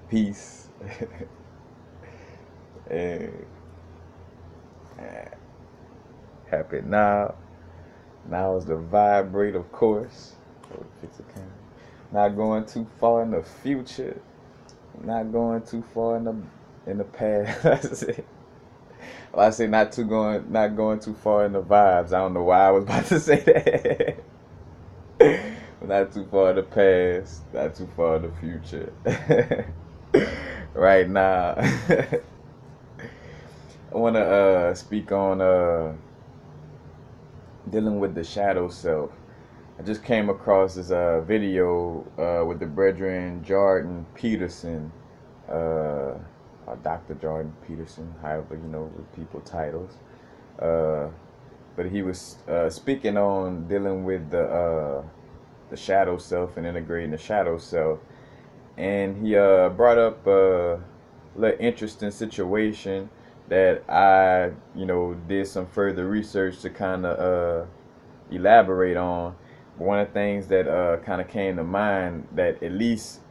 Peace. And happy now. Now is the vibrate, of course. Fix the camera. Not going too far in the future. Not going too far in the past. Well, I say not going too far in the vibes. I don't know why I was about to say that. Not too far in the past, not too far in the future. Right now, I want to speak on dealing with the shadow self. I just came across this video with the brethren Jordan Peterson, or Dr. Jordan Peterson, however with people titles. Uh, but he was speaking on dealing with the shadow self and integrating the shadow self, and he brought up a little interesting situation that I did some further research to kind of elaborate on. But one of the things that kind of came to mind, that at least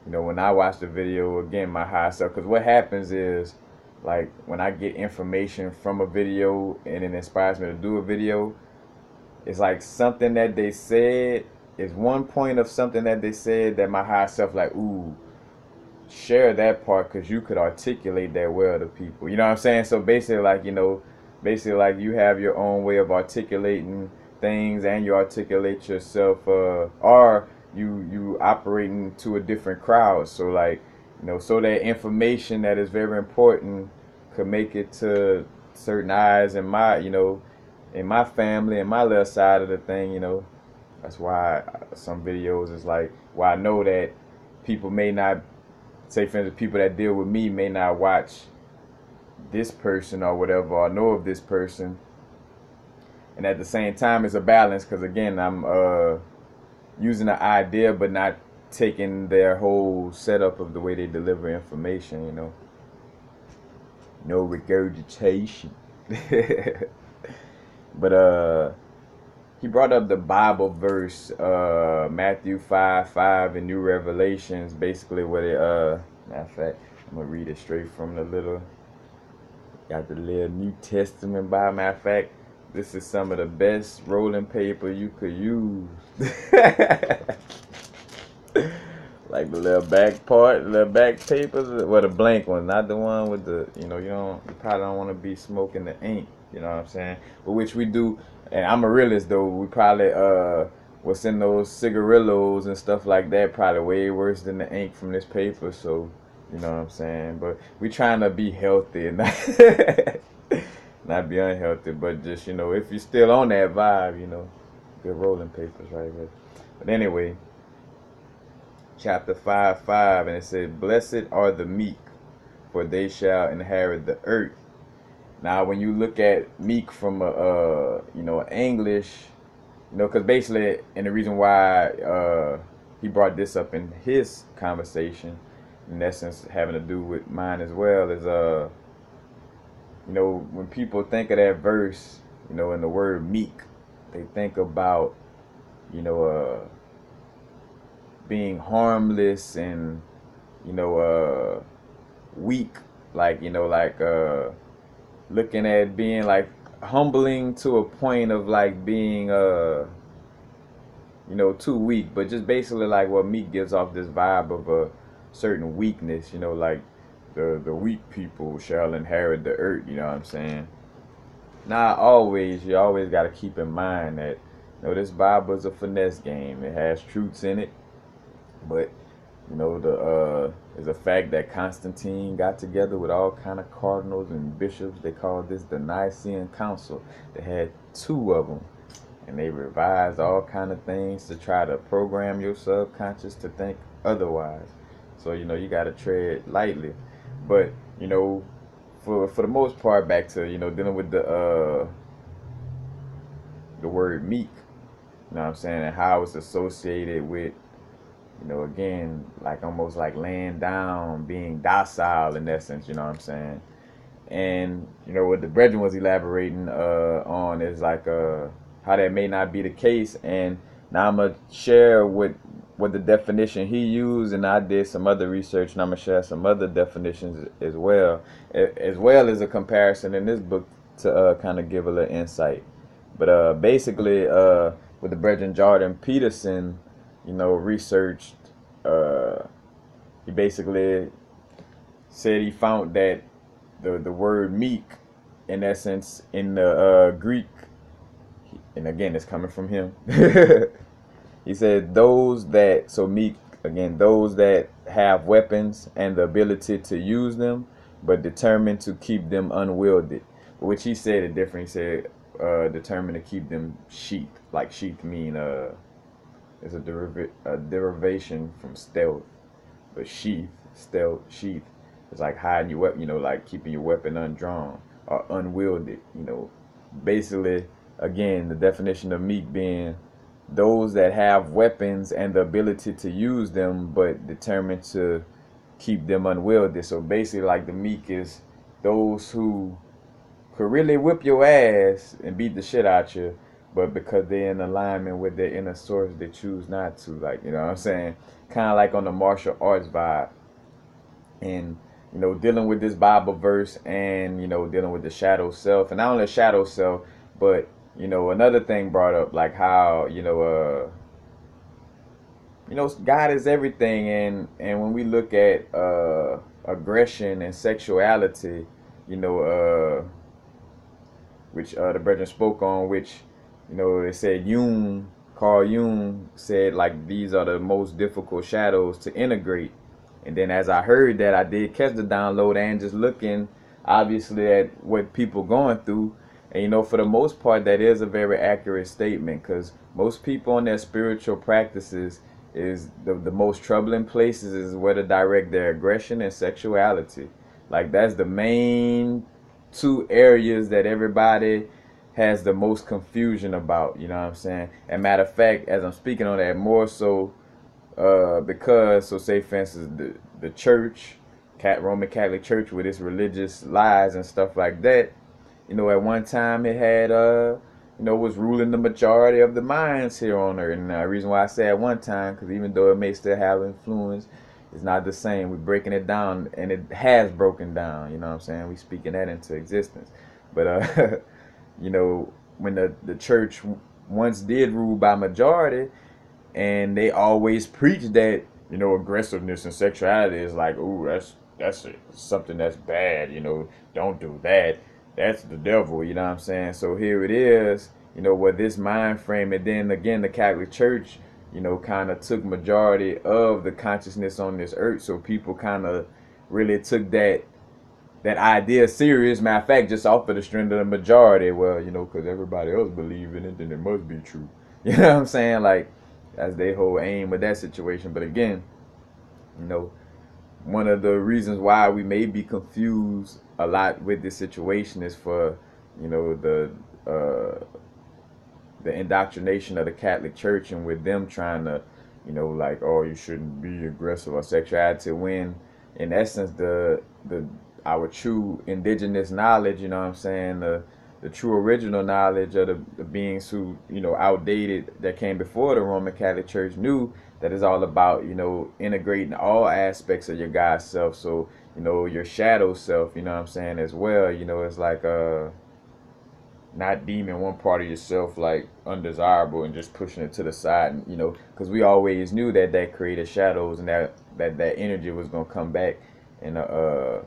when I watch the video again, my high self, because what happens is, like, when I get information from a video and it inspires me to do a video, it's like something that they said is one point of something that they said that my high self like, ooh, share that part because you could articulate that well to people. You know what I'm saying? So basically, like, basically like you have your own way of articulating things, and you articulate yourself, or you operating to a different crowd. So like, so that information that is very important could make it to certain eyes in my, in my family and my little side of the thing. That's why some videos is like, why I know that people may not, say for instance, people that deal with me may not watch this person or whatever, or know of this person. And at the same time, it's a balance, because again, I'm using the idea but not taking their whole setup of the way they deliver information. No regurgitation. But he brought up the Bible verse, Matthew 5:5 in New Revelations, basically what it, matter of fact, I'm gonna read it straight from the little, got the little New Testament Bible. Matter of fact, this is some of the best rolling paper you could use. Like the little back part, the little back papers, well, the blank one, not the one with the, you probably don't want to be smoking the ink, you know what I'm saying? But which we do, and I'm a realist though, we probably, what's in those cigarillos and stuff like that, probably way worse than the ink from this paper, so, you know what I'm saying? But we trying to be healthy and not, not be unhealthy, but just, if you're still on that vibe, good rolling papers right here. But anyway, chapter 5:5, and it said, "Blessed are the meek, for they shall inherit the earth." Now, when you look at meek from English, because basically, and the reason why he brought this up in his conversation, in essence, having to do with mine as well, is when people think of that verse, in the word meek, they think about, being harmless and weak, like looking at being like humbling to a point of like being too weak, but just basically like what meek gives off this vibe of a certain weakness, like the weak people shall inherit the earth, you know what I'm saying? Now, always, you always got to keep in mind that this Bible is a finesse game. It has truths in it, but there's a fact that Constantine got together with all kind of cardinals and bishops. They called this the Nicene Council. They had two of them, and they revised all kind of things to try to program your subconscious to think otherwise. So you got to tread lightly, but for the most part, back to dealing with the word meek. You know what I'm saying, and how it's associated with again, like almost like laying down, being docile in essence, you know what I'm saying? And, what the brethren was elaborating on is like how that may not be the case. And now I'm going to share what what the definition he used, and I did some other research, and I'm gonna share some other definitions as well as a comparison in this book to kind of give a little insight. But basically, with the brethren Jordan Peterson, researched. He basically said he found that the word meek, in essence, in the Greek, and again, it's coming from him. He said those that, so meek, again, those that have weapons and the ability to use them, but determined to keep them unwielded. Which he said it different. He said determined to keep them sheath. Like sheath mean is a derivation from stealth, but sheath is like hiding your weapon, like keeping your weapon undrawn or unwielded. Basically, again, the definition of meek being those that have weapons and the ability to use them, but determined to keep them unwielded. So basically, like the meek is those who could really whip your ass and beat the shit out you, but because they're in alignment with their inner source, they choose not to. Like, you know what I'm saying? Kind of like on the martial arts vibe. And, dealing with this Bible verse and, dealing with the shadow self. And not only shadow self, but, another thing brought up, like how, God is everything. And when we look at aggression and sexuality, which the brethren spoke on, which, they said Carl Jung said, like, these are the most difficult shadows to integrate. And then as I heard that, I did catch the download and just looking, obviously, at what people going through. And, for the most part, that is a very accurate statement, because most people on their spiritual practices is the most troubling places is where to direct their aggression and sexuality. Like, that's the main two areas that everybody has the most confusion about, you know what I'm saying? And matter of fact, as I'm speaking on that, more so because, so say for instance, the church, Roman Catholic Church, with its religious lies and stuff like that, at one time it had was ruling the majority of the minds here on earth. And the reason why I say at one time, because even though it may still have influence, it's not the same. We're breaking it down, and it has broken down. You know what I'm saying? We speaking that into existence. But when the church once did rule by majority, and they always preach that aggressiveness and sexuality is like, ooh, that's something that's bad. Don't do that. That's the devil. You know what I'm saying? So here it is. With this mind frame, and then again the Catholic Church, kind of took majority of the consciousness on this earth. So people kind of really took that idea serious. Matter of fact, just off of the strength of the majority. Well, because everybody else believe in it, then it must be true. You know what I'm saying? Like, that's their whole aim with that situation. But again, one of the reasons why we may be confused a lot with this situation is for, the indoctrination of the Catholic Church, and with them trying to, like, oh, you shouldn't be aggressive or sexuality, when in essence our true indigenous knowledge, you know what I'm saying, the true original knowledge of the beings who, outdated, that came before the Roman Catholic Church, knew that it's all about, integrating all aspects of your God self. So, your shadow self, you know what I'm saying, as well. It's like not deeming one part of yourself like undesirable and just pushing it to the side, and, because we always knew that created shadows, and that energy was gonna come back in a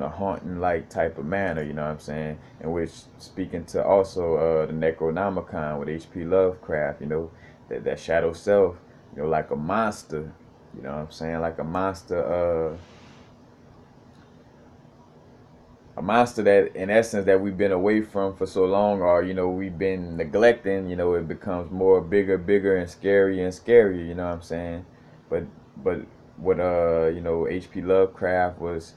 haunting like type of manner, you know what I'm saying? And which, speaking to also the Necronomicon with H.P. Lovecraft, that shadow self, like a monster, you know what I'm saying? Like a monster that in essence that we've been away from for so long, or we've been neglecting, it becomes bigger and scarier, you know what I'm saying? But what H.P. Lovecraft was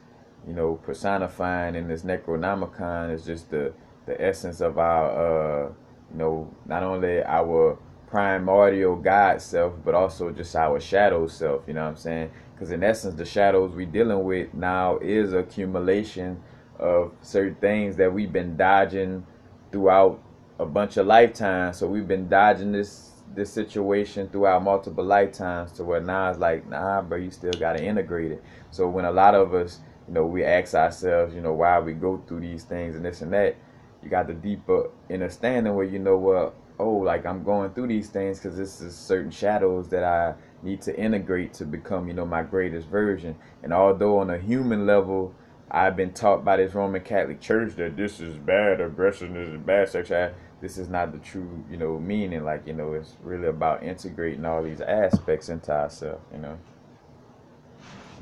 personifying in this Necronomicon is just the essence of our not only our primordial God self, but also just our shadow self, you know what I'm saying? Because in essence, the shadows we dealing with now is accumulation of certain things that we've been dodging throughout a bunch of lifetimes. So we've been dodging this this situation throughout multiple lifetimes to where now it's like, nah, bro, you still gotta integrate it. So when a lot of us, we ask ourselves, why we go through these things and this and that, you got the deeper understanding where well, oh, like I'm going through these things because this is certain shadows that I need to integrate to become, my greatest version. And although on a human level, I've been taught by this Roman Catholic Church that this is bad, aggression is bad, sexuality. This is not the true, meaning. Like, it's really about integrating all these aspects into ourselves.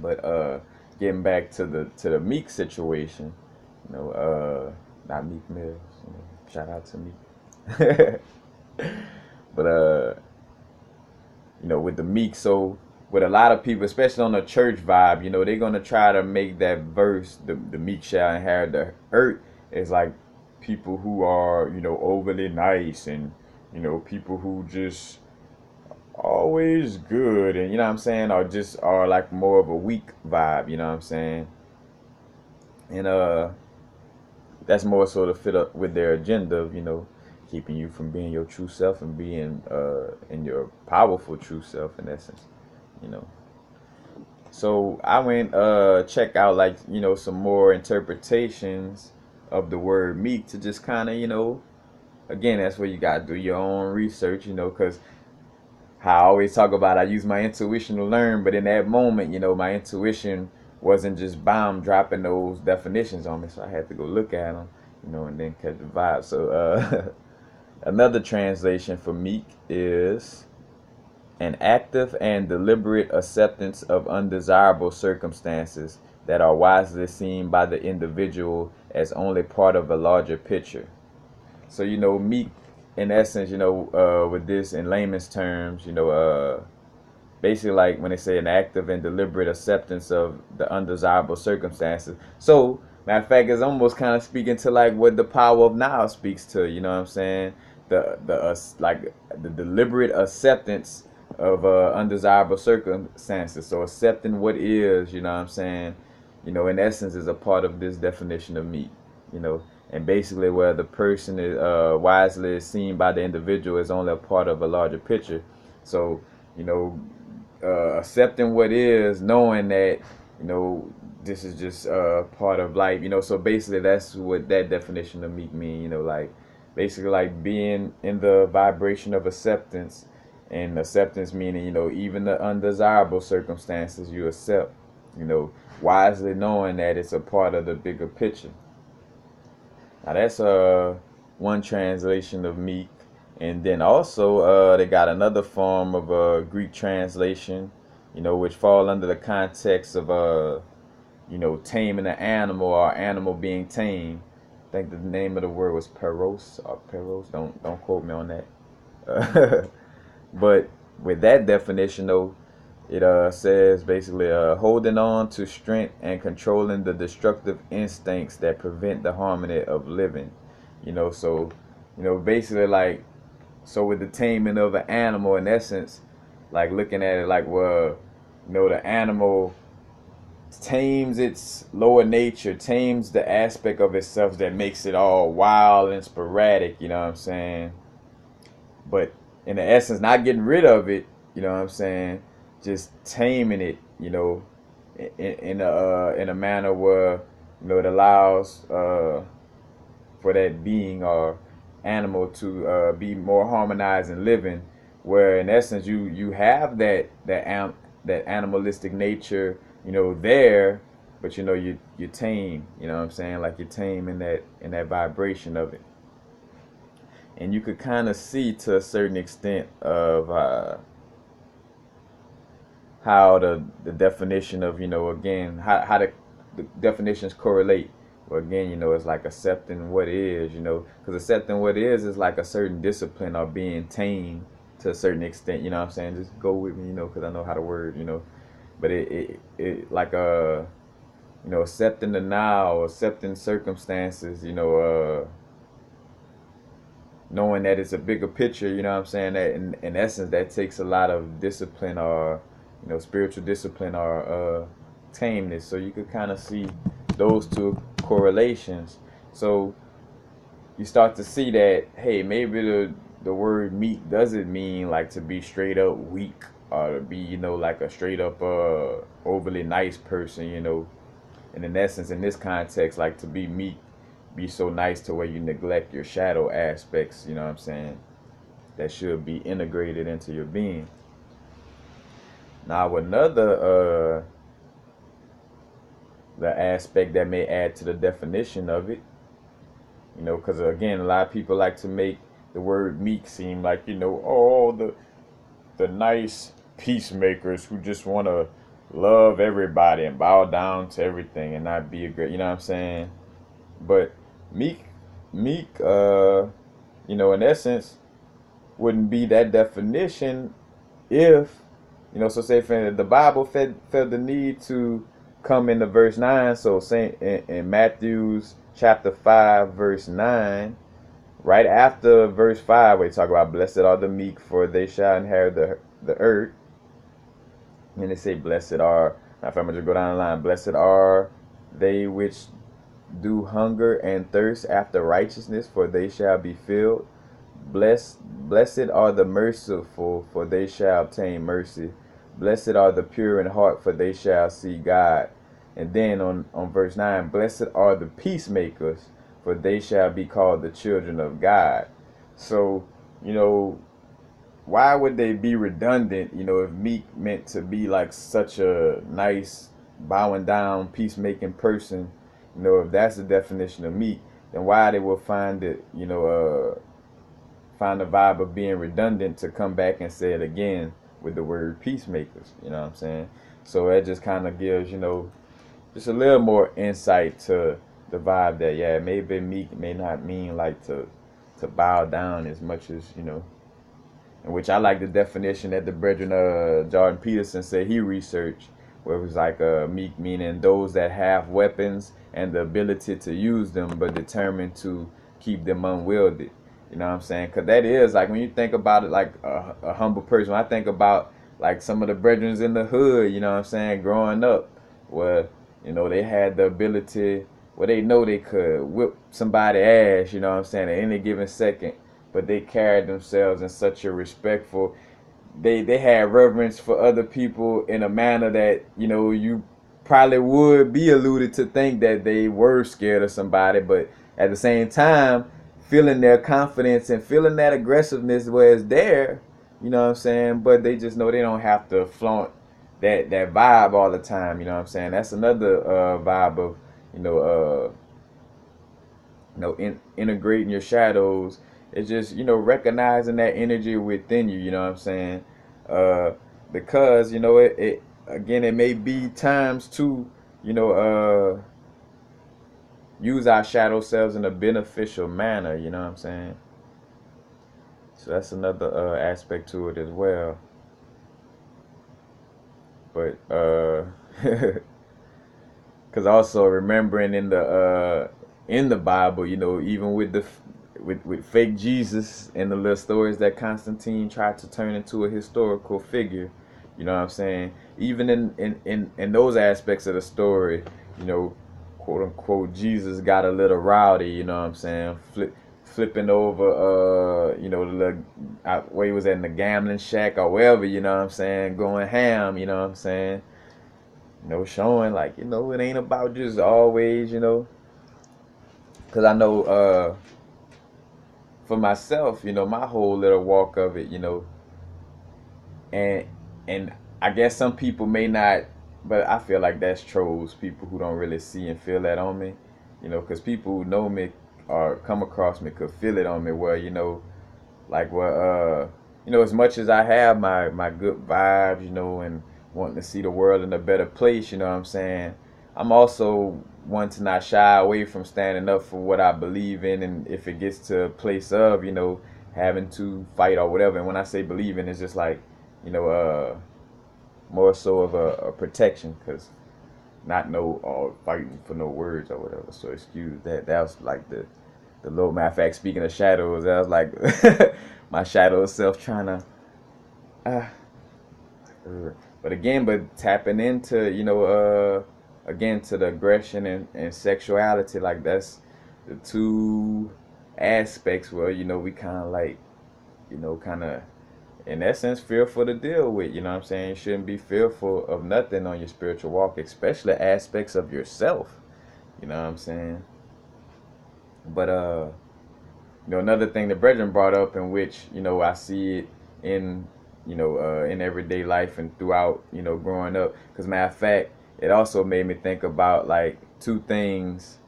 But getting back to the Meek situation, not Meek Mills, shout out to Meek. But with the Meek, so with a lot of people, especially on the church vibe, they're gonna try to make that verse, the Meek shall inherit the earth, is like people who are, overly nice and, people who just always good and, what I'm saying, or just are like more of a weak vibe, what I'm saying? And that's more so to fit up with their agenda of, keeping you from being your true self and being in your powerful true self in essence. So I went check out like some more interpretations of the word meek to just kind of again, that's where you gotta do your own research, because how I always talk about, I use my intuition to learn, but in that moment, my intuition wasn't just bomb dropping those definitions on me, so I had to go look at them, and then catch the vibe. So another translation for meek is an active and deliberate acceptance of undesirable circumstances that are wisely seen by the individual as only part of a larger picture. So, meek, in essence, with this in layman's terms, basically like when they say an active and deliberate acceptance of the undesirable circumstances. So, matter of fact, it's almost kind of speaking to like what the power of now speaks to. You know what I'm saying? Like the deliberate acceptance of undesirable circumstances. So accepting what is, what I'm saying, in essence, is a part of this definition of meek. And basically where the person is wisely seen by the individual is only a part of a larger picture. So, accepting what is, knowing that, this is just part of life, so basically that's what that definition of meek mean, like basically like being in the vibration of acceptance, and acceptance meaning, even the undesirable circumstances you accept, wisely knowing that it's a part of the bigger picture. Now that's one translation of meek, and then also they got another form of Greek translation, which fall under the context of taming an animal or animal being tamed. I think the name of the word was peros or peros. Don't quote me on that. But with that definition though, it says basically holding on to strength and controlling the destructive instincts that prevent the harmony of living. So basically like, so with the taming of an animal, in essence, like looking at it like, well, the animal tames its lower nature, tames the aspect of itself that makes it all wild and sporadic, you know what I'm saying? But in the essence, not getting rid of it, you know what I'm saying? Just taming it, in a manner where, it allows for that being or animal to be more harmonized and living, where in essence you have that animalistic nature, there, but you tame, what I'm saying, like you tame in that vibration of it. And you could kind of see to a certain extent of how the definition of, again, how the definitions correlate. Well, again, it's like accepting what is, because accepting what is like a certain discipline or being tamed to a certain extent, what I'm saying? Just go with me, because I know how to word, but it like accepting the now, accepting circumstances, knowing that it's a bigger picture, what I'm saying, that in essence that takes a lot of discipline or spiritual discipline or tameness. So you could kind of see those two correlations. So you start to see that, hey, maybe the word meek doesn't mean like to be straight up weak or to be, like a straight up overly nice person, And in essence, in this context, like to be meek, be so nice to where you neglect your shadow aspects, you know what I'm saying? That should be integrated into your being. Now another the aspect that may add to the definition of it, because again, a lot of people like to make the word meek seem like, oh, the nice peacemakers who just want to love everybody and bow down to everything and not be a great, you know what I'm saying? But meek, in essence, wouldn't be that definition if, so say for the Bible felt the need to come into verse 9. So saying in Matthew's chapter 5, verse 9, right after verse 5, where you talk about blessed are the meek, for they shall inherit the earth. And they say, blessed are, now if I'm going to go down the line, blessed are they which do hunger and thirst after righteousness, for they shall be filled. Blessed are the merciful, for they shall obtain mercy. Blessed are the pure in heart, for they shall see God. And then on verse 9, blessed are the peacemakers, for they shall be called the children of God. So, why would they be redundant, if meek meant to be like such a nice, bowing down, peacemaking person? If that's the definition of meek, then why they will find it, find the vibe of being redundant to come back and say it again with the word peacemakers, you know what I'm saying? So that just kind of gives, just a little more insight to the vibe that, yeah, maybe meek may not mean like to bow down as much as, in which I like the definition that the brethren Jordan Peterson said he researched, where it was like meek meaning those that have weapons and the ability to use them, but determined to keep them unwielded. You know what I'm saying? Because that is like when you think about it, like a humble person. When I think about like some of the brethren in the hood, you know what I'm saying, growing up, where they had the ability, where they know they could whip somebody ass, you know what I'm saying, at any given second, but they carried themselves in such a respectful, they had reverence for other people in a manner that, you probably would be alluded to think that they were scared of somebody, but at the same time, feeling their confidence and feeling that aggressiveness where it's there, you know what I'm saying, but they just know they don't have to flaunt that vibe all the time, you know what I'm saying. That's another vibe of, integrating your shadows. It's just, recognizing that energy within you, you know what I'm saying? Because, it again, it may be times to, use our shadow selves in a beneficial manner, you know what I'm saying? So that's another aspect to it as well. But, because also remembering in the Bible, even with with fake Jesus and the little stories that Constantine tried to turn into a historical figure, you know what I'm saying? Even in those aspects of the story, quote unquote, Jesus got a little rowdy, you know what I'm saying? Flipping over, the little, where he was at in the gambling shack or wherever, you know what I'm saying? Going ham, you know what I'm saying? Showing like, it ain't about just always, because I know, for myself, my whole little walk of it, and I guess some people may not, but I feel like that's trolls, people who don't really see and feel that on me, because people who know me or come across me could feel it on me, where, like where, as much as I have my good vibes, and wanting to see the world in a better place, you know what I'm saying, I'm also one to not shy away from standing up for what I believe in, and if it gets to a place of, having to fight or whatever, and when I say believe in, it's just like, more so of a protection, because not no fighting for no words or whatever, so excuse that. That was like the little, matter of fact, speaking of shadows, that was like my shadow self trying to but again, but tapping into, again, to the aggression and sexuality, like that's the two aspects where, we kind of like kind of, in essence, fearful to deal with. You know what I'm saying? You shouldn't be fearful of nothing on your spiritual walk, especially aspects of yourself. You know what I'm saying? But another thing the brethren brought up, in which I see it in in everyday life and throughout growing up. Because matter of fact, it also made me think about like two things.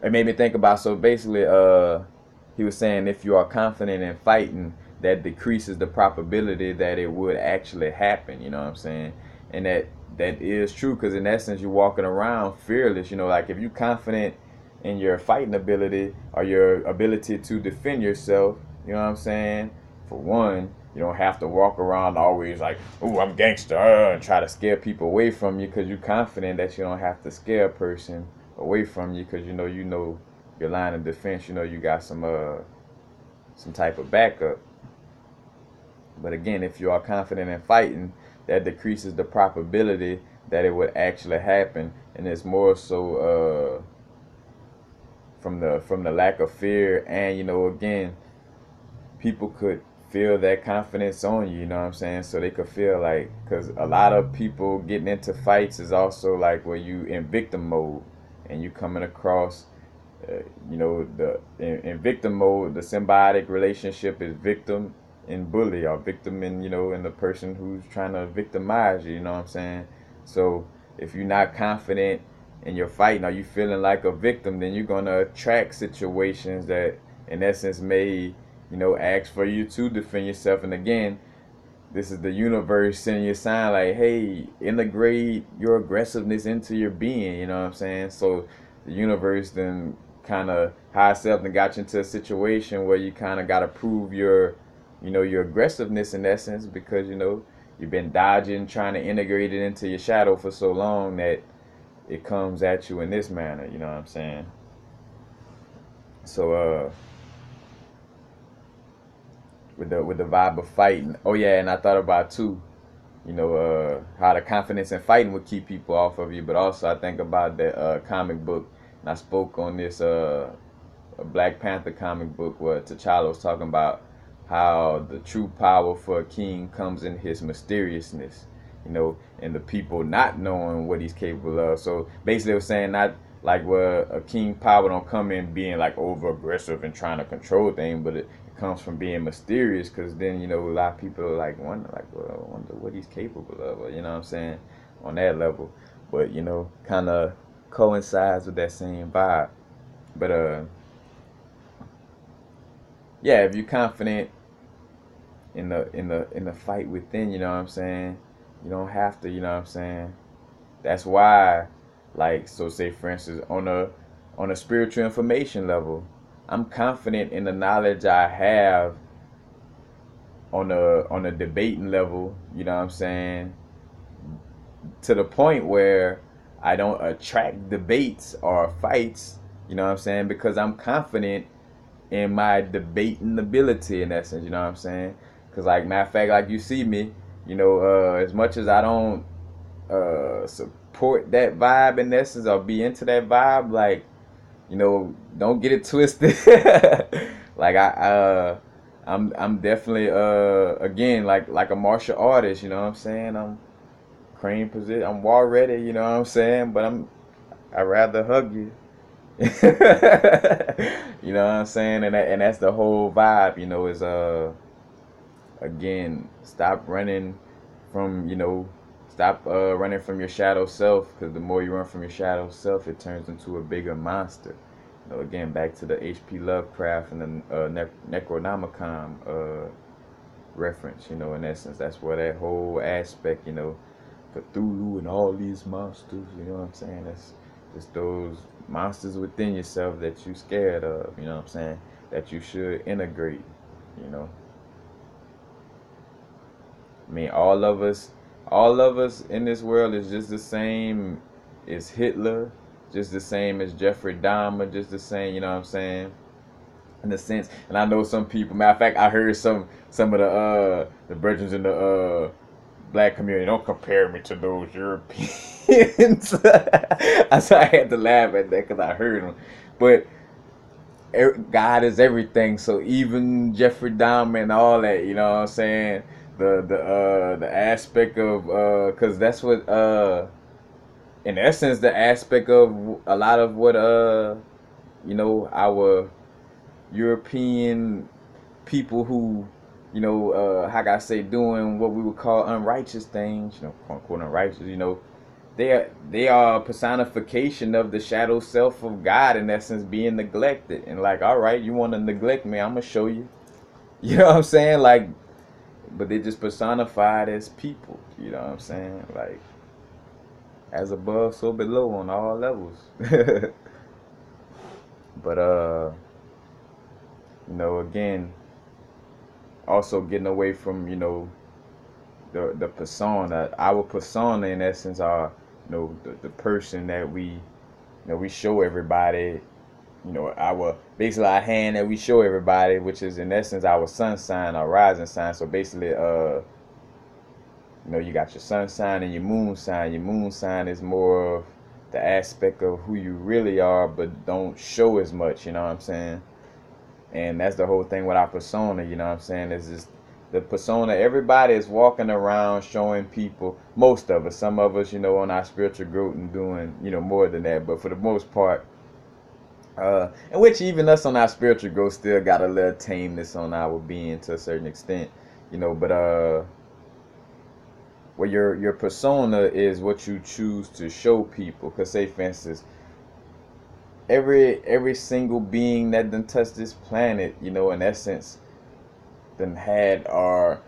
It made me think about, so basically, he was saying if you are confident in fighting, that decreases the probability that it would actually happen. You know what I'm saying? And that is true, because in essence you're walking around fearless. Like if you're confident in your fighting ability or your ability to defend yourself, you know what I'm saying? For one, you don't have to walk around always like, "Ooh, I'm gangster," and try to scare people away from you, because you're confident that you don't have to scare a person away from you, because you know your line of defense. You got some type of backup. But again, if you are confident in fighting, that decreases the probability that it would actually happen, and it's more so from the lack of fear. And again, people could feel that confidence on you. You know what I'm saying? So they could feel like, because a lot of people getting into fights is also like where you in victim mode, and you coming across in victim mode, the symbiotic relationship is victim and bully, or victim and and the person who's trying to victimize you. You know what I'm saying? So if you're not confident in your fighting, or you feeling like a victim, then you're gonna attract situations that in essence may ask for you to defend yourself. And again, this is the universe sending you a sign like, hey, integrate your aggressiveness into your being. You know what I'm saying? So the universe then kind of high self and got you into a situation where you kind of got to prove your aggressiveness in essence, because you've been dodging, trying to integrate it into your shadow for so long that it comes at you in this manner. You know what I'm saying? So with the vibe of fighting. Oh yeah, and I thought about too, how the confidence in fighting would keep people off of you. But also I think about the comic book, and I spoke on this a Black Panther comic book where T'Challa was talking about how the true power for a king comes in his mysteriousness, and the people not knowing what he's capable of. So basically, it was saying not like where a king power don't come in being like over aggressive and trying to control things, but it comes from being mysterious, because then a lot of people are like wonder what he's capable of, or, you know what I'm saying, on that level. But kind of coincides with that same vibe. But yeah, if you're confident in the fight within, you know what I'm saying, you don't have to, you know what I'm saying. That's why, like, so say for instance, on a spiritual information level, I'm confident in the knowledge I have on a debating level, you know what I'm saying, to the point where I don't attract debates or fights, you know what I'm saying, because I'm confident in my debating ability in essence, you know what I'm saying? Because like matter of fact, like you see me, as much as I don't support that vibe in essence or be into that vibe, like, don't get it twisted. Like I'm definitely again like a martial artist, you know what I'm saying? I'm crane position, I'm war ready, you know what I'm saying? But I'd rather hug you. You know what I'm saying? And that's the whole vibe, is again, stop running from, stop running from your shadow self, because the more you run from your shadow self, it turns into a bigger monster. Again, back to the H.P. Lovecraft and the Necronomicon reference, in essence, that's where that whole aspect, Cthulhu and all these monsters, you know what I'm saying? That's just those monsters within yourself that you scared of, you know what I'm saying? That you should integrate, you know. I mean, all of us in this world is just the same as Hitler, just the same as Jeffrey Dahmer, just the same, you know what I'm saying? In a sense, and I know some people. Matter of fact, I heard some of the brethren in the black community, don't compare me to those Europeans. So I had to laugh at that because I heard them. But God is everything. So even Jeffrey Dahmer and all that, you know what I'm saying? The aspect of because that's what in essence the aspect of a lot of what our European people who how can I say, doing what we would call unrighteous things, quote unquote unrighteous, they are a personification of the shadow self of God, in essence, being neglected. And like, all right, you want to neglect me, I'm gonna show you. You know what I'm saying? Like, but they just personified as people. You know what I'm saying? Like, as above, so below on all levels. But again, also getting away from the persona. Our persona, in essence, are the person that we show everybody. Our basically our hand that we show everybody, which is in essence our sun sign, our rising sign. So basically, you got your sun sign and your moon sign. Your moon sign is more of the aspect of who you really are, but don't show as much. You know what I'm saying? And that's the whole thing with our persona. You know what I'm saying? Is just the persona. Everybody is walking around showing people. Most of us, some of us, on our spiritual growth and doing, more than that. But for the most part. In which even us on our spiritual growth still got a little tameness on our being to a certain extent, but well, your persona is what you choose to show people. Cause say for instance, every single being that done touched this planet, in essence, done had or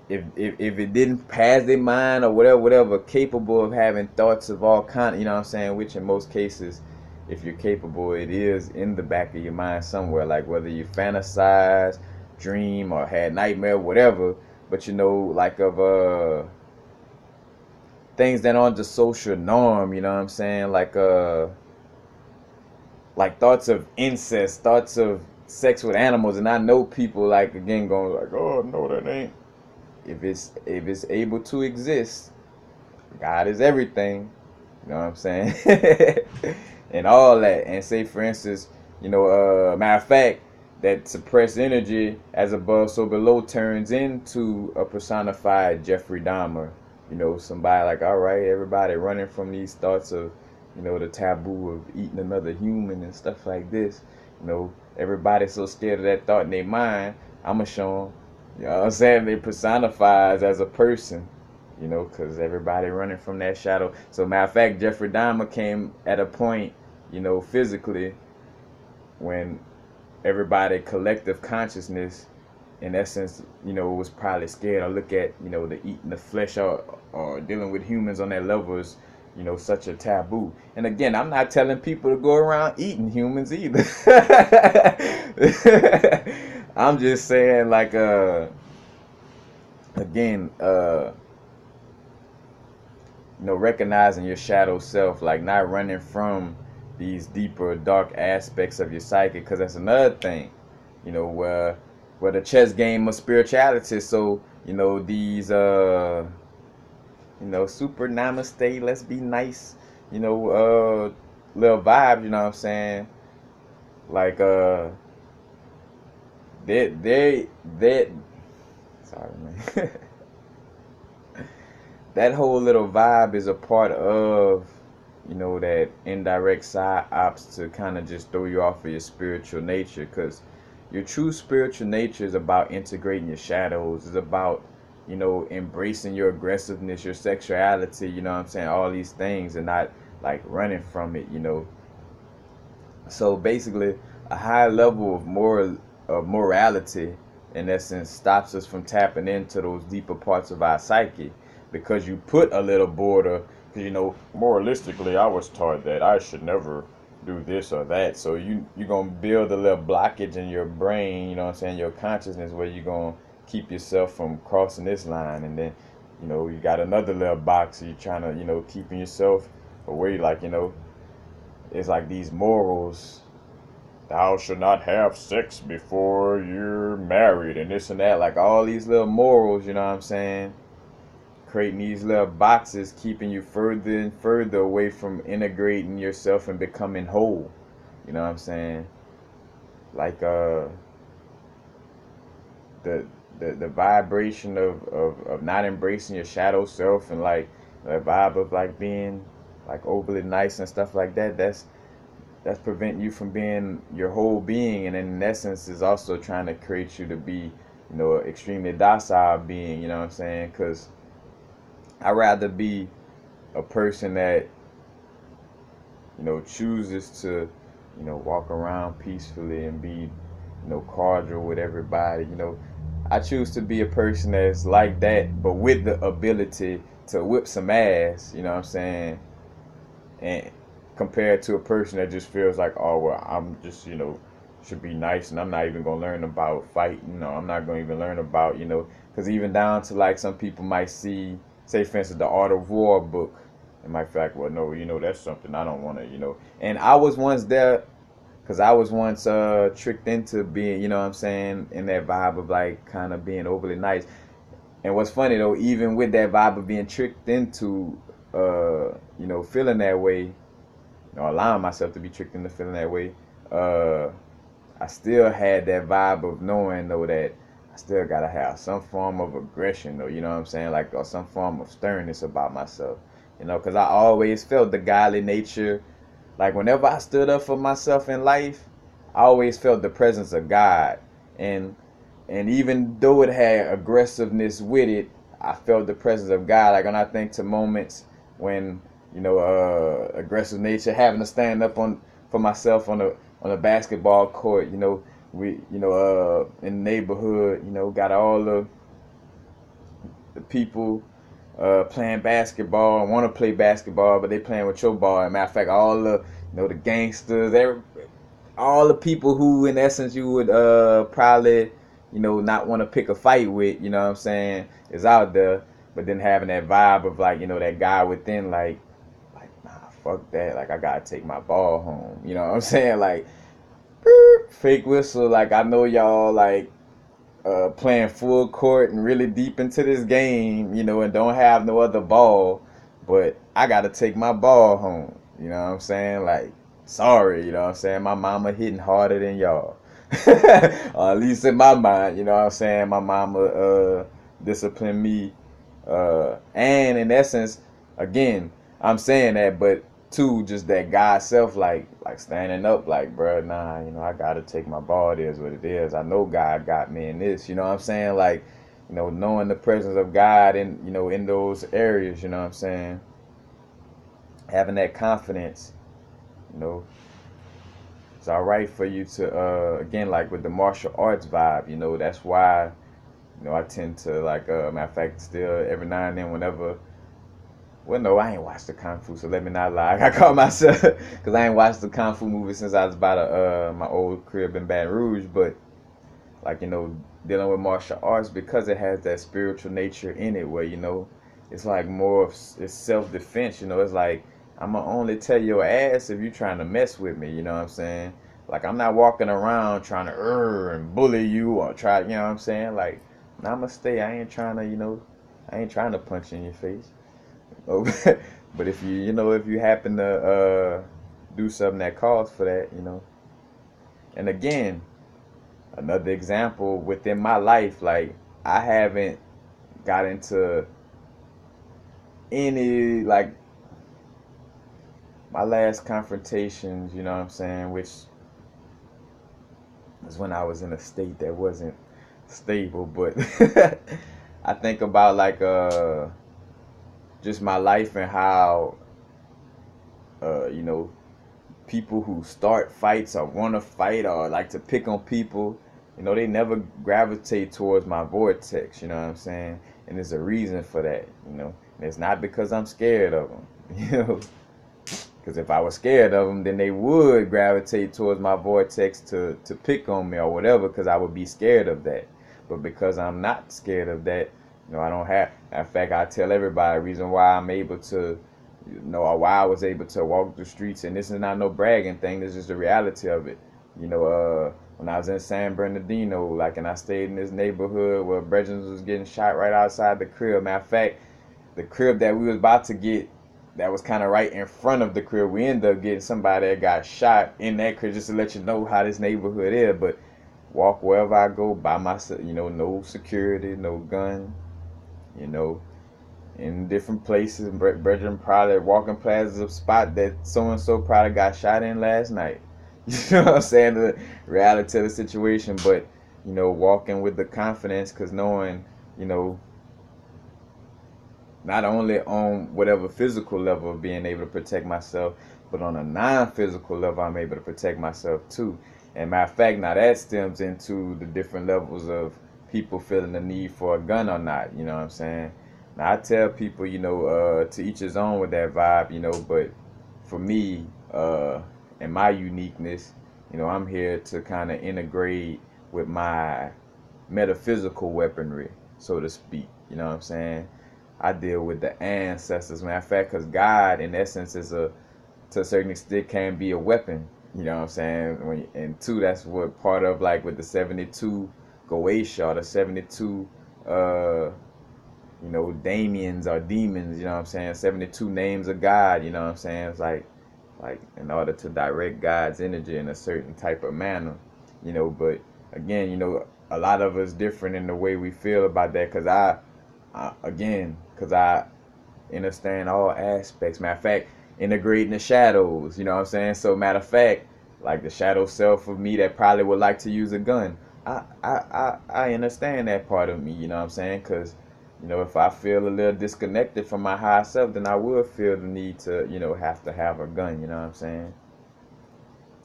if it didn't pass their mind or whatever, capable of having thoughts of all kind, you know what I'm saying, which in most cases, if you're capable, it is in the back of your mind somewhere, like whether you fantasize, dream, or had nightmare, whatever, but like of things that aren't the social norm, you know what I'm saying, like thoughts of incest, thoughts of sex with animals. And I know people, like, again, going like, oh no, that ain't. If it's able to exist, God is everything. You know what I'm saying? And all that. And say for instance, matter of fact, that suppressed energy as above so below turns into a personified Jeffrey Dahmer. Somebody like, all right, everybody running from these thoughts of, the taboo of eating another human and stuff like this. Everybody's so scared of that thought in their mind. I'ma show them. You know what I'm saying? They personifies as a person, because everybody running from that shadow. So, matter of fact, Jeffrey Dahmer came at a point, physically, when everybody collective consciousness, in essence, was probably scared or look at, the eating the flesh or dealing with humans on that level is, such a taboo. And again, I'm not telling people to go around eating humans either. I'm just saying, like, again, recognizing your shadow self, like not running from these deeper dark aspects of your psyche, because that's another thing, where the chess game of spirituality. So these super namaste, let's be nice, little vibes, you know what I'm saying, like they sorry, man. That whole little vibe is a part of, that indirect side ops to kind of just throw you off of your spiritual nature. Because your true spiritual nature is about integrating your shadows. It's about, embracing your aggressiveness, your sexuality, you know what I'm saying? All these things, and not like running from it, So basically, a high level of morality, in essence, stops us from tapping into those deeper parts of our psyche, because you put a little border. Because moralistically, I was taught that I should never do this or that. So you're gonna build a little blockage in your brain, you know what I'm saying, your consciousness, where you're gonna keep yourself from crossing this line. And then you got another little box, so you're trying to keeping yourself away, like it's like these morals. Thou should not have sex before you're married, and this and that, like all these little morals, you know what I'm saying, creating these little boxes, keeping you further and further away from integrating yourself and becoming whole, you know what I'm saying. like the the vibration of not embracing your shadow self, and like the vibe of like being like overly nice and stuff like that. That's preventing you from being your whole being, and in essence is also trying to create you to be, you know, an extremely docile being. You know what I'm saying? Because I'd rather be a person that, you know, chooses to, you know, walk around peacefully and be, you know, cordial with everybody. You know, I choose to be a person that's like that, but with the ability to whip some ass. You know what I'm saying? And compared to a person that just feels like, oh well, I'm just, you know, should be nice, and I'm not even gonna learn about fighting. You know, I'm not gonna even learn about, you know, because even down to like some people might see, say for instance, the Art of War book, and might feel like, well, no, you know, that's something I don't want to, you know. And I was once there, because I was once tricked into being, you know what I'm saying, in that vibe of like kind of being overly nice. And what's funny though, even with that vibe of being tricked into, you know, feeling that way, you know, allowing myself to be tricked into feeling that way, uh, I still had that vibe of knowing though that I still gotta have some form of aggression though, you know what I'm saying, like, or some form of sternness about myself, you know, because I always felt the godly nature. Like whenever I stood up for myself in life, I always felt the presence of God, and even though it had aggressiveness with it, I felt the presence of God. Like when I think to moments when, you know, aggressive nature, having to stand up on for myself on a basketball court. You know, we, you know, in the neighborhood, you know, got all the people playing basketball and want to play basketball, but they playing with your ball. And matter of fact, all the, you know, the gangsters, all the people who in essence you would probably, you know, not want to pick a fight with, you know what I'm saying, is out there. But then having that vibe of like, you know, that guy within, like nah, fuck that, like I gotta take my ball home, you know what I'm saying, like fake whistle, like I know y'all like playing full court and really deep into this game, you know, and don't have no other ball, but I gotta take my ball home. You know what I'm saying? Like, sorry, you know what I'm saying? My mama hitting harder than y'all. Or at least in my mind, you know what I'm saying? My mama disciplined me. And in essence, again, I'm saying that, but two, just that God self, like standing up, like, bro, nah, you know, I gotta take my ball. It is what it is. I know God got me in this. You know what I'm saying? Like, you know, knowing the presence of God in, you know, in those areas. You know what I'm saying? Having that confidence. You know, it's all right for you to again, like with the martial arts vibe. You know, that's why, you know, I tend to like matter of fact, still every now and then whenever. Well, no, I ain't watched the Kung Fu, so let me not lie. I call myself, because I ain't watched the Kung Fu movie since I was about my old crib in Baton Rouge. But, like, you know, dealing with martial arts, because it has that spiritual nature in it where, you know, it's like more of it's self-defense, you know. It's like, I'm going to only tell your ass if you're trying to mess with me, you know what I'm saying? Like, I'm not walking around trying to and bully you or try, you know what I'm saying? Like, nah, I'm going to stay. I ain't trying to, you know, I ain't trying to punch you in your face. Oh, but if you, you know, if you happen to do something that calls for that, you know. And again, another example within my life, like I haven't got into any, like, my last confrontations, you know what I'm saying, which was when I was in a state that wasn't stable. But I think about like just my life and how you know, people who start fights or want to fight or like to pick on people, you know, they never gravitate towards my vortex, you know what I'm saying? And there's a reason for that, you know. And it's not because I'm scared of them, you know. Because if I was scared of them, then they would gravitate towards my vortex to pick on me or whatever, because I would be scared of that. But because I'm not scared of that, you know, I don't have. In fact, I tell everybody the reason why I'm able to, you know, or why I was able to walk the streets, and this is not no bragging thing. This is the reality of it. You know, when I was in San Bernardino, like, and I stayed in this neighborhood where Brethren was getting shot right outside the crib. Matter of fact, the crib that we was about to get that was kind of right in front of the crib. We ended up getting somebody that got shot in that crib, just to let you know how this neighborhood is. But walk wherever I go by myself, no security, no gun, you know, in different places. Brethren probably walking past a spot that so and so probably got shot in last night. You know what I'm saying? The reality of the situation, but walking with the confidence, because knowing, you know, not only on whatever physical level of being able to protect myself, but on a non-physical level, I'm able to protect myself too. And matter of fact, now that stems into the different levels of people feeling the need for a gun or not. You know what I'm saying? Now I tell people, to each his own with that vibe, but for me, and my uniqueness, I'm here to kind of integrate with my metaphysical weaponry, so to speak. You know what I'm saying? I deal with the ancestors. Matter of fact, because God, in essence, to a certain extent, can be a weapon. You know what I'm saying? And two, that's what part of, like, with the 72 Goetia, the 72, Damians or demons. You know what I'm saying? 72 names of God. You know what I'm saying? It's like in order to direct God's energy in a certain type of manner. But again, a lot of us different in the way we feel about that. Because I understand all aspects. Matter of fact, integrating the shadows, you know what I'm saying? So matter of fact, like the shadow self of me that probably would like to use a gun, I understand that part of me, you know what I'm saying? Because, if I feel a little disconnected from my higher self, then I would feel the need to, have to have a gun, you know what I'm saying?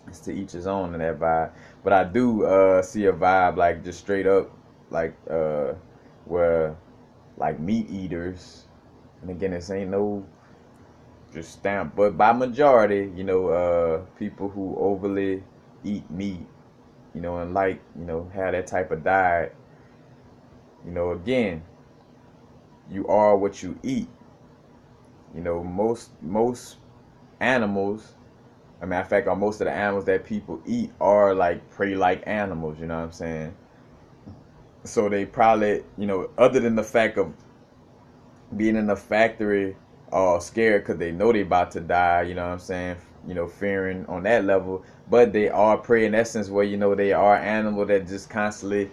It's to each his own in that vibe. But I do see a vibe, like, just straight up, like, where, like, meat eaters, and again, this ain't no just stamp, but by majority, people who overly eat meat, and like, have that type of diet, again, you are what you eat. Most animals, as a matter of fact, most of the animals that people eat are like prey-like animals, you know what I'm saying? So they probably, other than the fact of being in a factory all scared because they know they about to die, you know what I'm saying? Fearing on that level, but they are prey in essence, where they are animal that just constantly,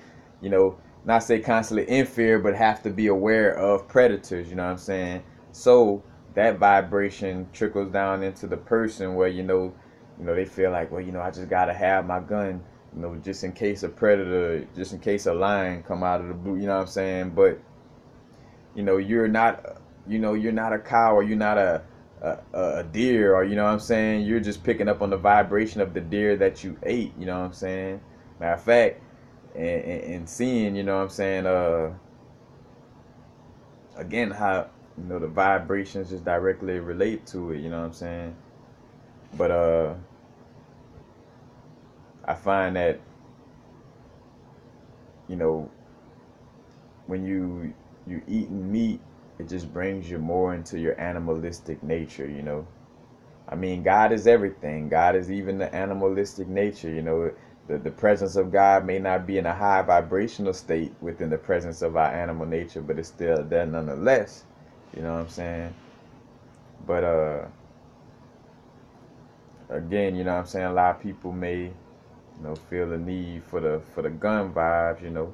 not say constantly in fear, but have to be aware of predators, you know what I'm saying? So that vibration trickles down into the person where they feel like, well, I just gotta have my gun, just in case a predator, just in case a lion come out of the blue, you know what I'm saying? But you're not, you're not a cow, or you're not a deer, or, you know what I'm saying? You're just picking up on the vibration of the deer that you ate, you know what I'm saying? Matter of fact, and seeing, you know what I'm saying, again, how, the vibrations just directly relate to it, you know what I'm saying? But, I find that, when you eating meat, it just brings you more into your animalistic nature, I mean, God is everything. God is even the animalistic nature, The presence of God may not be in a high vibrational state within the presence of our animal nature, but it's still there nonetheless. You know what I'm saying? But again, you know what I'm saying, a lot of people may, feel the need for the gun vibes,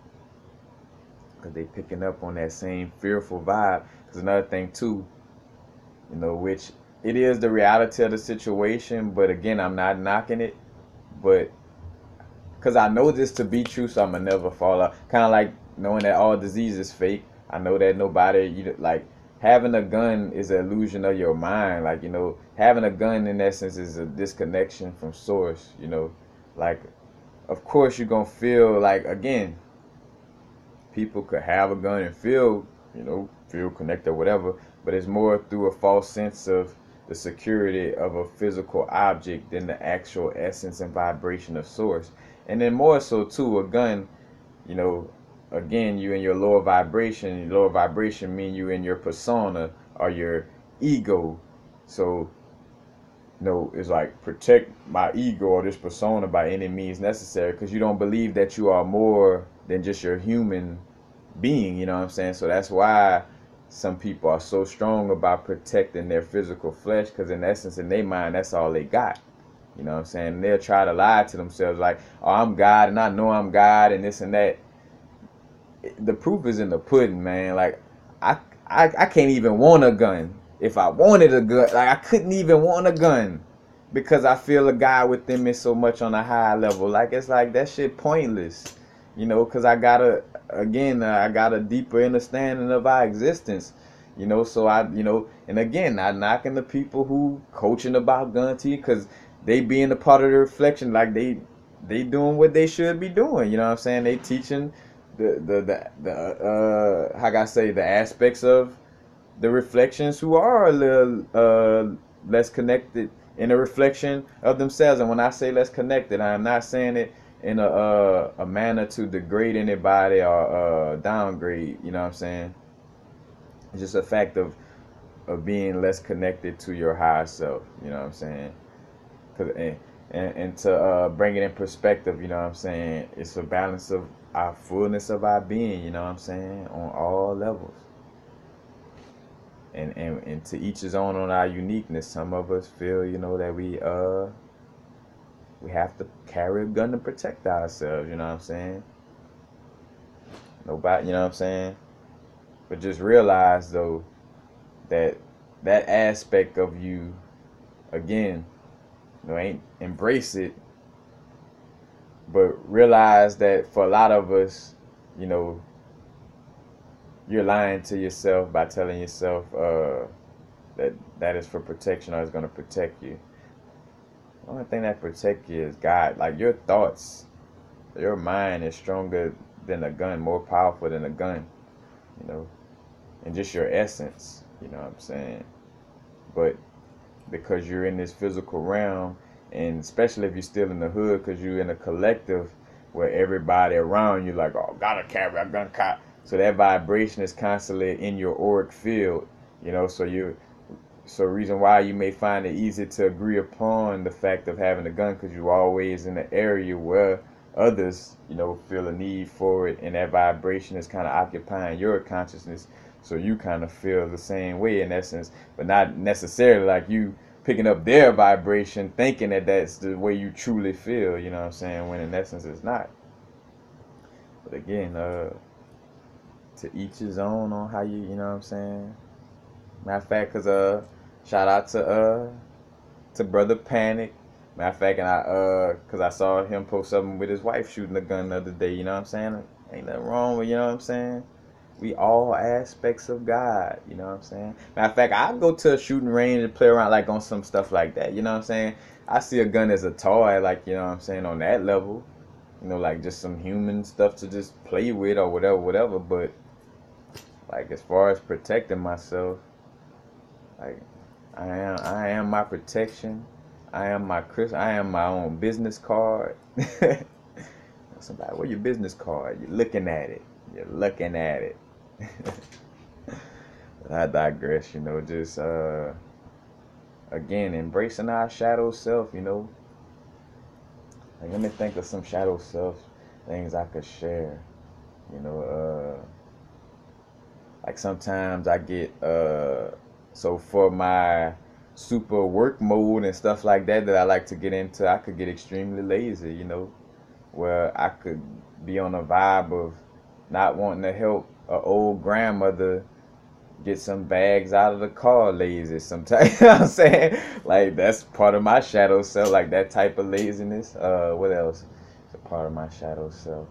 because they picking up on that same fearful vibe. Because another thing too, which it is the reality of the situation, but again, I'm not knocking it, but because I know this to be true, so I'm gonna never fall out. Kind of like knowing that all disease is fake. I know that nobody, like, having a gun is an illusion of your mind. Like, having a gun in essence is a disconnection from source. Like, of course you're gonna feel like, again, people could have a gun and feel connected or whatever, but it's more through a false sense of the security of a physical object than the actual essence and vibration of source. And then more so too, a gun, again, you in your lower vibration. Your lower vibration mean you in your persona or your ego. So, it's like, protect my ego or this persona by any means necessary, because you don't believe that you are more than just your human being, you know what I'm saying? So that's why, some people are so strong about protecting their physical flesh because in essence, in their mind, that's all they got. You know what I'm saying? They'll try to lie to themselves like, oh, I'm God and I know I'm God and this and that. The proof is in the pudding, man. Like, I, I can't even want a gun. If I wanted a gun, like, I couldn't even want a gun because I feel a guy within me so much on a high level. Like, it's like that shit pointless, you know, because I got a deeper understanding of our existence, you know. So and again, not knocking the people who coaching about gun tea because they being a part of the reflection, like they doing what they should be doing. You know what I'm saying? They teaching the how can I say, the aspects of the reflections who are a little less connected in a reflection of themselves. And when I say less connected, I am not saying it in a manner to degrade anybody or downgrade. You know what I'm saying? It's just a fact of being less connected to your higher self. You know what I'm saying? Cause, and to bring it in perspective, you know what I'm saying? It's a balance of our fullness of our being, you know what I'm saying? On all levels. And to each his own on our uniqueness. Some of us feel, you know, that we have to carry a gun to protect ourselves, you know what I'm saying? Nobody, you know what I'm saying? But just realize though that that aspect of you, again, you know, ain't embrace it, but realize that for a lot of us, you know, you're lying to yourself by telling yourself that is for protection or is going to protect you. The only thing that protects you is God. Like your thoughts, your mind is stronger than a gun, more powerful than a gun, you know, and just your essence, you know what I'm saying? But because you're in this physical realm, and especially if you're still in the hood, because you're in a collective where everybody around you like, oh, gotta carry a gun, cop. So that vibration is constantly in your auric field, you know. So reason why you may find it easy to agree upon the fact of having a gun because you're always in the area where others, you know, feel a need for it, and that vibration is kind of occupying your consciousness. So you kind of feel the same way in essence, but not necessarily like you picking up their vibration, thinking that that's the way you truly feel. You know what I'm saying? When in essence it's not. But again, to each his own on how you know what I'm saying. Matter of fact, shout out to Brother Panic. Matter of fact, and cause I saw him post something with his wife shooting a gun the other day. You know what I'm saying? Ain't nothing wrong with, you know what I'm saying. We all aspects of God. You know what I'm saying. Matter of fact, I go to a shooting range and play around like on some stuff like that. You know what I'm saying. I see a gun as a toy, like, you know what I'm saying, on that level. You know, like just some human stuff to just play with or whatever. But like as far as protecting myself, like I am my protection. I am my own business card. Somebody, where your business card? You're looking at it. You're looking at it. I digress, you know, just again, embracing our shadow self, you know. Like, let me think of some shadow self things I could share. You know, like sometimes I get so for my super work mode and stuff like that I like to get into, I could get extremely lazy, you know, where I could be on a vibe of not wanting to help an old grandmother get some bags out of the car lazy sometimes. You know what I'm saying? Like that's part of my shadow self, like that type of laziness. What else is a part of my shadow self?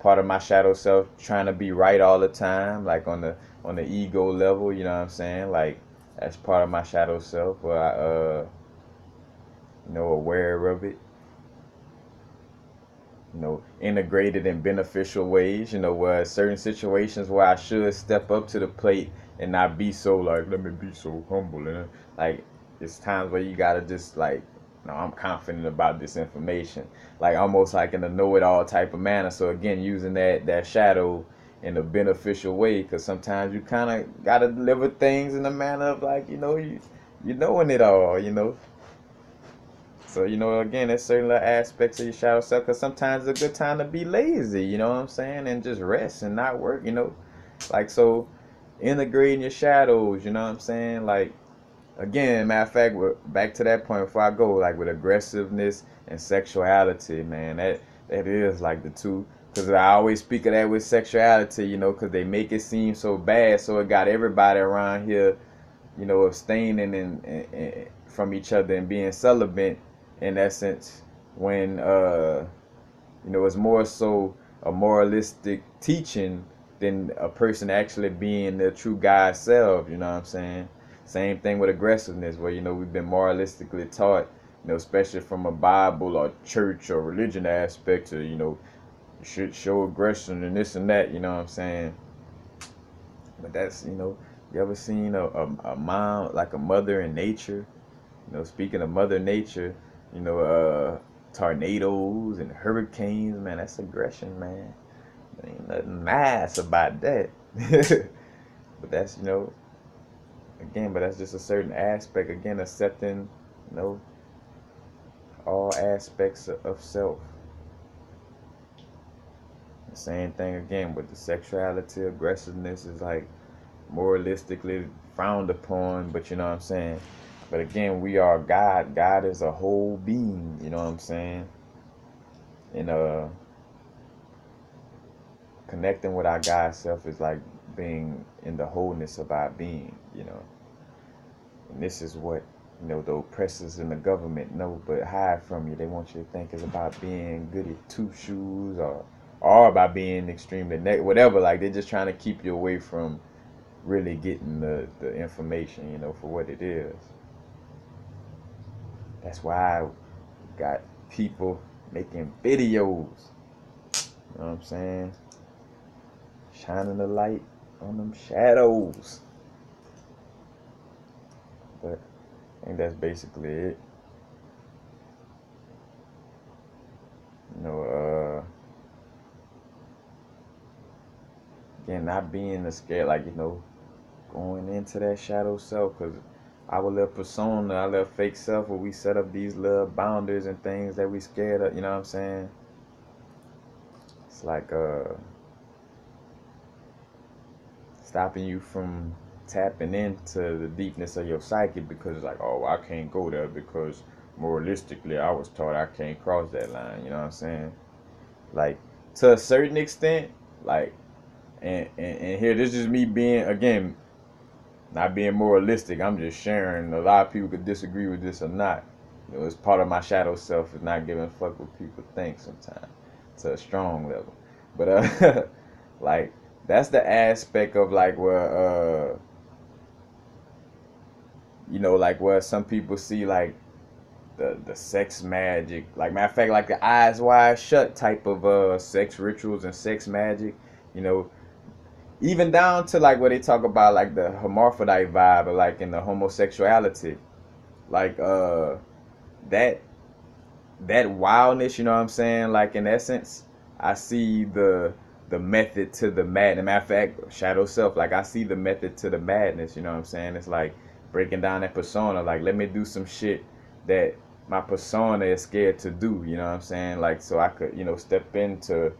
Part of my shadow self trying to be right all the time, like on the ego level, you know what I'm saying? Like that's part of my shadow self where I you know, aware of it, you know, integrated in beneficial ways, you know, where certain situations where I should step up to the plate and not be so like, let me be so humble, and like it's times where you gotta just like, no, I'm confident about this information, like almost like in a know-it-all type of manner. So again, using that shadow in a beneficial way, because sometimes you kind of gotta deliver things in a manner of like, you know, you knowing it all, you know. So, again, there's certain little aspects of your shadow self, because sometimes it's a good time to be lazy, you know what I'm saying? And just rest and not work. Like, so, integrating your shadows, you know what I'm saying? Like, again, matter of fact, back to that point before I go, like with aggressiveness and sexuality, man, that is like the two. Because I always speak of that with sexuality, because they make it seem so bad. So it got everybody around here, abstaining and from each other and being celibate in essence, when it's more so a moralistic teaching than a person actually being their true God self. You know what I'm saying? Same thing with aggressiveness, where we've been moralistically taught, especially from a Bible or church or religion aspect, to you should show aggression and this and that. You know what I'm saying? But that's you ever seen a mom, like a mother in nature? Speaking of Mother Nature, you know, tornadoes and hurricanes, man, that's aggression, man. There ain't nothing nice about that. But that's, again, but that's just a certain aspect. Again, accepting, you know, all aspects of self. The same thing again with the sexuality, aggressiveness is like moralistically frowned upon, but you know what I'm saying? But again, we are God. God is a whole being, you know what I'm saying? And connecting with our God self is like being in the wholeness of our being. And this is what, the oppressors in the government know but hide from you. They want you to think it's about being goody two shoes or about being extremely negative, whatever. Like they're just trying to keep you away from really getting the information, for what it is. That's why I got people making videos, you know what I'm saying? Shining the light on them shadows. But I think that's basically it. You know, again, not being scared, like, going into that shadow self, because our little persona, our little fake self, where we set up these little boundaries and things that we scared of, you know what I'm saying? It's like stopping you from tapping into the deepness of your psyche, because it's like, oh, I can't go there because moralistically I was taught I can't cross that line, you know what I'm saying? Like, to a certain extent, like, and here, this is me being, again, not being moralistic. I'm just sharing. A lot of people could disagree with this or not. It's part of my shadow self is not giving a fuck what people think sometimes, to a strong level. But like, that's the aspect of like where like where some people see like the sex magic, like, matter of fact, like the eyes wide shut type of sex rituals and sex magic, you know even down to like where they talk about like the hermaphrodite vibe, or like in the homosexuality, like that that wildness, you know what I'm saying? Like, in essence, I see the method to the madness. Matter of fact, shadow self, like I see the method to the madness, you know what I'm saying? It's like breaking down that persona, like, let me do some shit that my persona is scared to do, you know what I'm saying? Like, so I could, step into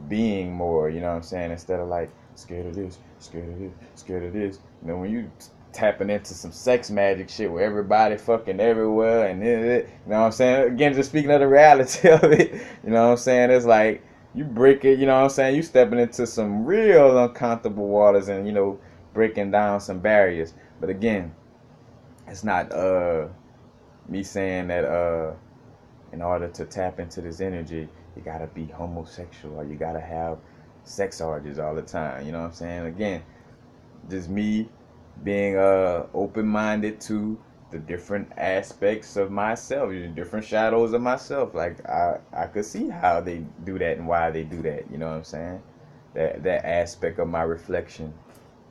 being more, you know what I'm saying? Instead of like scared of this, scared of this, scared of this. When you tapping into some sex magic shit where everybody fucking everywhere and you know what I'm saying? Again, just speaking of the reality of it, you know what I'm saying? It's like you break it, you know what I'm saying? You stepping into some real uncomfortable waters and, breaking down some barriers. But again, it's not me saying that in order to tap into this energy, you gotta be homosexual or you gotta have sex orgies all the time. You know what I'm saying? Again, just me being open-minded to the different aspects of myself, the different shadows of myself. Like, I could see how they do that and why they do that. You know what I'm saying? That aspect of my reflection.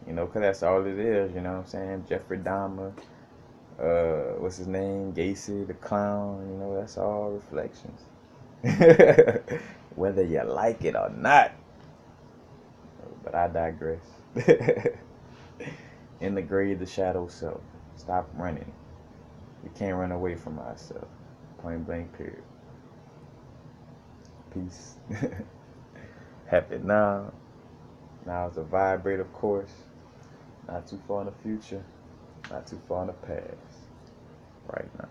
Because that's all it is. You know what I'm saying? Jeffrey Dahmer, what's his name? Gacy the clown. That's all reflections. Whether you like it or not. But I digress. Integrate the shadow self. Stop running. We can't run away from ourselves. Point blank period. Peace. Happy now. Now is a vibrate, of course. Not too far in the future. Not too far in the past. Right now.